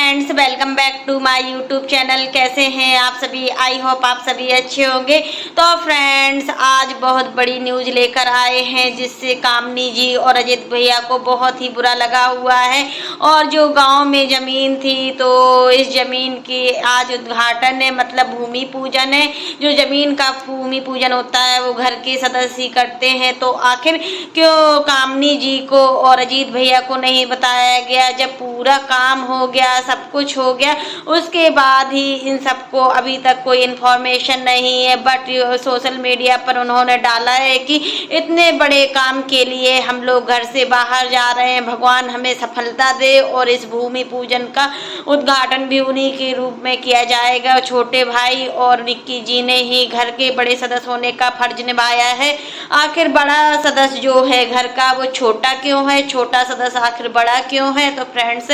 Friends, welcome back to my YouTube channel. कैसे हैं आप सभी? आई होप आप सभी अच्छे होंगे। तो फ्रेंड्स, आज बहुत बड़ी न्यूज लेकर आए हैं जिससे कामनी जी और अजित भैया को बहुत ही बुरा लगा हुआ है। और जो गांव में ज़मीन थी तो इस ज़मीन की आज उद्घाटन है, मतलब भूमि पूजन है। जो ज़मीन का भूमि पूजन होता है वो घर के सदस्य ही करते हैं। तो आखिर क्यों कामनी जी को और अजित भैया को नहीं बताया गया? जब पूरा काम हो गया, सब कुछ हो गया, उसके बाद ही इन सबको अभी तक कोई इन्फॉर्मेशन नहीं है। बट सोशल मीडिया पर उन्होंने डाला है कि इतने बड़े काम के लिए हम लोग घर से बाहर जा रहे हैं, भगवान हमें सफलता दे। और इस भूमि पूजन का उद्घाटन भी उन्हीं के रूप में किया जाएगा। छोटे भाई और निक्की जी ने ही घर के बड़े सदस्य होने का फर्ज निभाया है। आखिर बड़ा सदस्य जो है घर का, वो छोटा क्यों है? छोटा सदस्य आखिर बड़ा क्यों है? तो फ्रेंड्स,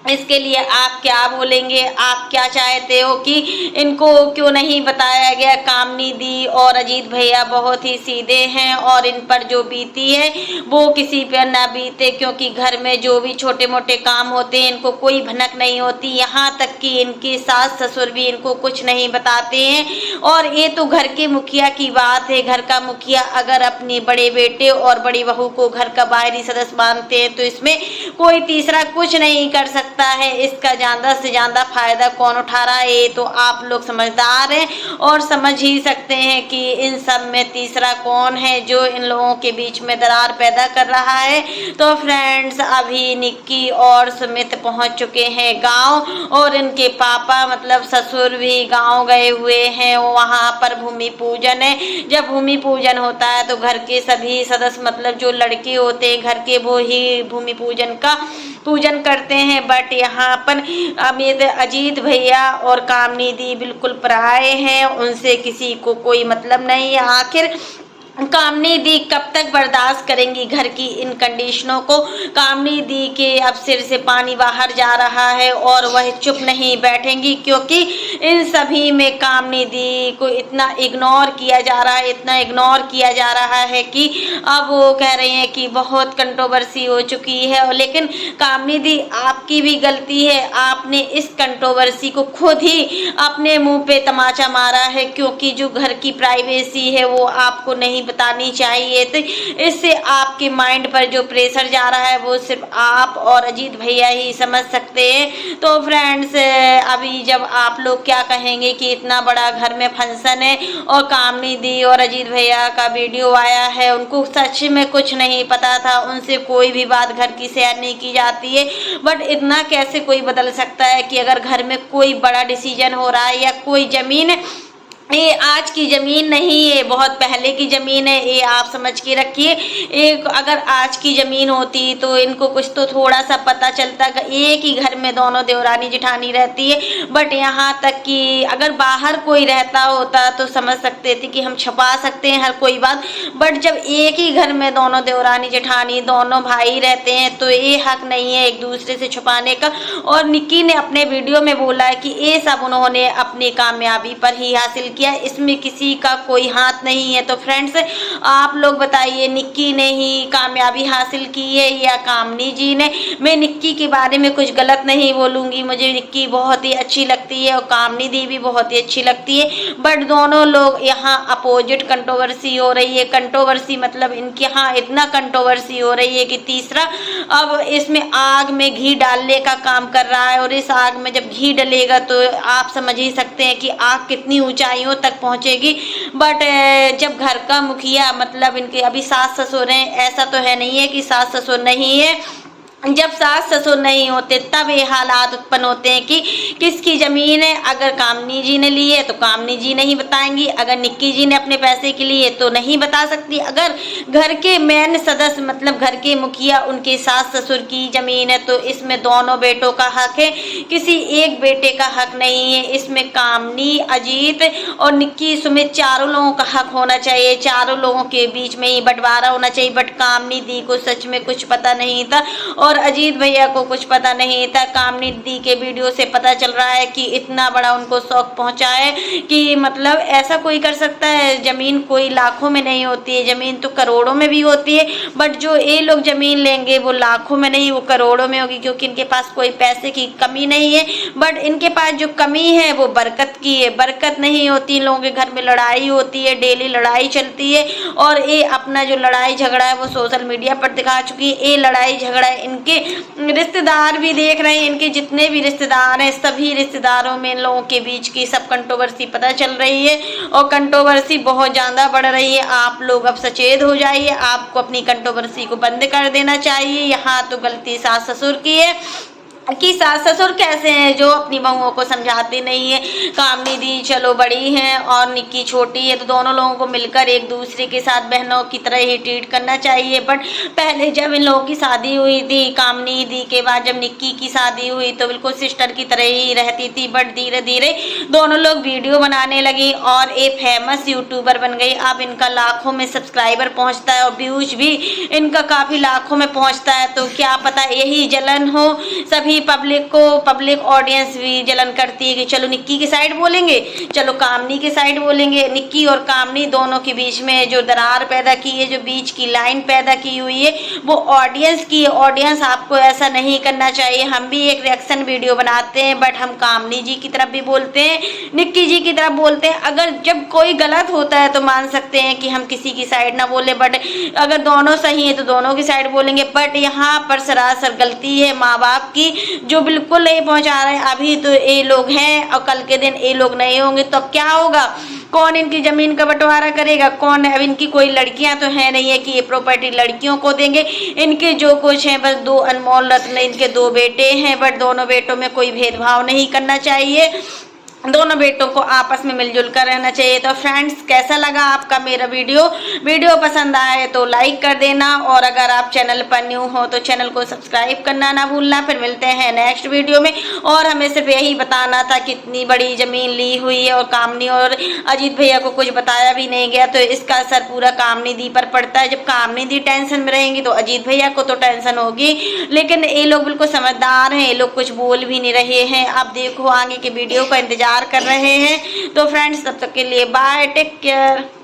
इसके लिए आप क्या बोलेंगे? आप क्या चाहते हो कि इनको क्यों नहीं बताया गया? कामनी दी और अजीत भैया बहुत ही सीधे हैं और इन पर जो बीती है वो किसी पर ना बीते, क्योंकि घर में जो भी छोटे मोटे काम होते हैं इनको कोई भनक नहीं होती। यहाँ तक कि इनकी सास ससुर भी इनको कुछ नहीं बताते हैं। और ये तो घर के मुखिया की बात है। घर का मुखिया अगर अपने बड़े बेटे और बड़ी बहू को घर का बाहरी सदस्य मानते हैं तो इसमें कोई तीसरा कुछ नहीं कर सकता है। इसका ज्यादा से ज्यादा फायदा कौन उठा रहा है? ये तो आप लोग समझदार हैं और समझ ही सकते हैं कि इन सब में तीसरा कौन है जो इन लोगों के बीच में दरार पैदा कर रहा है। तो फ्रेंड्स, अभी निक्की और सुमित पहुंच चुके हैं गांव और इनके पापा मतलब ससुर भी गांव गए हुए हैं। वहां पर भूमि पूजन है। जब भूमि पूजन होता है तो घर के सभी सदस्य मतलब जो लड़के होते हैं घर के, वो ही भूमि पूजन का पूजन करते हैं। बट यहाँ पर अजीत भैया और कामनी दी बिल्कुल पराए हैं, उनसे किसी को कोई मतलब नहीं है। आखिर कामनी दी कब तक बर्दाश्त करेंगी घर की इन कंडीशनों को? कामनी दी के अब सिर से पानी बाहर जा रहा है और वह चुप नहीं बैठेंगी, क्योंकि इन सभी में कामनी दी को इतना इग्नोर किया जा रहा है, इतना इग्नोर किया जा रहा है कि अब वो कह रहे हैं कि बहुत कंट्रोवर्सी हो चुकी है। लेकिन कामनी दी, आपकी भी गलती है। आपने इस कंट्रोवर्सी को खुद ही अपने मुंह पे तमाचा मारा है, क्योंकि जो घर की प्राइवेसी है वो आपको नहीं बतानी चाहिए। तो इससे आपके माइंड पर जो प्रेशर जा रहा है वो सिर्फ आप और अजीत भैया ही समझ सकते हैं। तो फ्रेंड्स, अभी जब आप लोग क्या कहेंगे कि इतना बड़ा घर में फंक्शन है और कामनी दी और अजीत भैया का वीडियो आया है, उनको सच में कुछ नहीं पता था, उनसे कोई भी बात घर की शेयर नहीं की जाती है। बट इतना कैसे कोई बदल सकता है कि अगर घर में कोई बड़ा डिसीजन हो रहा है या कोई जमीन, ये आज की जमीन नहीं है, बहुत पहले की जमीन है, ये आप समझ के रखिए। एक अगर आज की जमीन होती तो इनको कुछ तो थोड़ा सा पता चलता। एक ही घर में दोनों देवरानी जेठानी रहती है। बट यहाँ तक कि अगर बाहर कोई रहता होता तो समझ सकते थे कि हम छुपा सकते हैं हर कोई बात। बट जब एक ही घर में दोनों देवरानी जेठानी दोनों भाई रहते हैं तो ये हक नहीं है एक दूसरे से छुपाने का। और निक्की ने अपने वीडियो में बोला है कि ये सब उन्होंने अपनी कामयाबी पर ही हासिल किया, इसमें किसी का कोई हाथ नहीं है। तो फ्रेंड्स, आप लोग बताइए, निक्की ने ही कामयाबी हासिल की है या कामनी जी ने? मैं निक्की के बारे में कुछ गलत नहीं बोलूँगी, मुझे निक्की बहुत ही अच्छी लगती है और कामनी दी भी बहुत ही अच्छी लगती है। बट दोनों लोग यहाँ अपोजिट कंट्रोवर्सी हो रही है। कंट्रोवर्सी मतलब इनके यहाँ इतना कंट्रोवर्सी हो रही है कि तीसरा अब इसमें आग में घी डालने का काम कर रहा है। और इस आग में जब घी डलेगा तो आप समझ ही सकते हैं कि आग कितनी ऊंचाइयों तक पहुंचेगी। बट जब घर का मुखिया मतलब इनके अभी सास ससुर हैं, ऐसा तो है नहीं है कि सास ससुर नहीं है। जब सास ससुर नहीं होते तब ये हालात उत्पन्न होते हैं कि किसकी ज़मीन है। अगर कामनी जी ने ली है तो कामनी जी नहीं बताएंगी, अगर निक्की जी ने अपने पैसे के लिए तो नहीं बता सकती। अगर घर के मेन सदस्य मतलब घर के मुखिया उनके सास ससुर की ज़मीन है तो इसमें दोनों बेटों का हक है, किसी एक बेटे का हक नहीं है। इसमें कामनी, अजीत और निक्की, सुमित चारों लोगों का हक होना चाहिए, चारों लोगों के बीच में ही बंटवारा होना चाहिए। बट कामनी दी को सच में कुछ पता नहीं था और अजीत भैया को कुछ पता नहीं था। कामनी दी के वीडियो से पता चल रहा है कि इतना बड़ा उनको शौक पहुंचा है कि मतलब ऐसा कोई कर सकता है। जमीन कोई लाखों में नहीं होती है, जमीन तो करोड़ों में भी होती है। बट जो ये लोग जमीन लेंगे वो लाखों में नहीं, वो करोड़ों में होगी, क्योंकि इनके पास कोई पैसे की कमी नहीं है, बट इनके पास जो कमी है वो बरकत की है। बरकत नहीं होती, इन लोगों के घर में लड़ाई होती है, डेली लड़ाई चलती है, और ये अपना जो लड़ाई झगड़ा है वो सोशल मीडिया पर दिखा चुकी है। ये लड़ाई झगड़ा इनके रिश्तेदार भी देख रहे हैं, इनके जितने भी रिश्तेदार हैं सभी रिश्तेदारों में इन लोगों के बीच की सब कंट्रोवर्सी पता चल रही है, और कंट्रोवर्सी बहुत ज़्यादा बढ़ रही है। आप लोग अब सचेत हो जाइए, आपको अपनी कंट्रोवर्सी को बंद कर देना चाहिए। यहाँ तो गलती सास ससुर की है कि सास ससुर कैसे हैं जो अपनी बहुओं को समझाते नहीं है। कामनी दी चलो बड़ी हैं और निक्की छोटी है, तो दोनों लोगों को मिलकर एक दूसरे के साथ बहनों की तरह ही ट्रीट करना चाहिए। बट पहले जब इन लोगों की शादी हुई थी, कामनी दी के बाद जब निक्की की शादी हुई तो बिल्कुल सिस्टर की तरह ही रहती थी, बट धीरे धीरे दोनों लोग वीडियो बनाने लगी और एक फेमस यूट्यूबर बन गई। अब इनका लाखों में सब्सक्राइबर पहुँचता है और व्यूज भी इनका काफ़ी लाखों में पहुँचता है। तो क्या पता यही जलन हो सभी पब्लिक को, पब्लिक ऑडियंस भी जलन करती है कि चलो निक्की की साइड बोलेंगे, चलो कामनी की साइड बोलेंगे। निक्की और कामनी दोनों के बीच में जो दरार पैदा की है, जो बीच की लाइन पैदा की हुई है, वो ऑडियंस की है। ऑडियंस आपको ऐसा नहीं करना चाहिए। हम भी एक रिएक्शन वीडियो बनाते हैं, बट हम कामनी जी की तरफ भी बोलते हैं, निक्की जी की तरफ बोलते हैं। अगर जब कोई गलत होता है तो मान सकते हैं कि हम किसी की साइड ना बोले, बट अगर दोनों सही है तो दोनों की साइड बोलेंगे। बट यहाँ पर सरासर गलती है माँ बाप की, जो बिल्कुल नहीं पहुंचा रहे। अभी तो ये लोग हैं और कल के दिन ये लोग नहीं होंगे तो अब क्या होगा? कौन इनकी जमीन का बंटवारा करेगा? कौन? अब इनकी कोई लड़कियां तो है नहीं है कि ये प्रॉपर्टी लड़कियों को देंगे। इनके जो कुछ है बस दो अनमोल रत्न, इनके दो बेटे हैं, बट दोनों बेटों में कोई भेदभाव नहीं करना चाहिए। दोनों बेटों को आपस में मिलजुल कर रहना चाहिए। तो फ्रेंड्स, कैसा लगा आपका मेरा वीडियो पसंद आए तो लाइक कर देना, और अगर आप चैनल पर न्यू हो तो चैनल को सब्सक्राइब करना ना भूलना। फिर मिलते हैं नेक्स्ट वीडियो में। और हमें सिर्फ यही बताना था कितनी बड़ी ज़मीन ली हुई है, और कामनी और अजीत भैया को कुछ बताया भी नहीं गया, तो इसका असर पूरा कामनी दी पर पड़ता है। जब कामनी दी टेंशन में रहेंगी तो अजीत भैया को तो टेंशन होगी। लेकिन ये लोग बिल्कुल समझदार हैं, ये लोग कुछ बोल भी नहीं रहे हैं। आप देखो आगे के वीडियो का इंतजार कर रहे हैं। तो फ्रेंड्स, तब तक के लिए बाय, टेक केयर।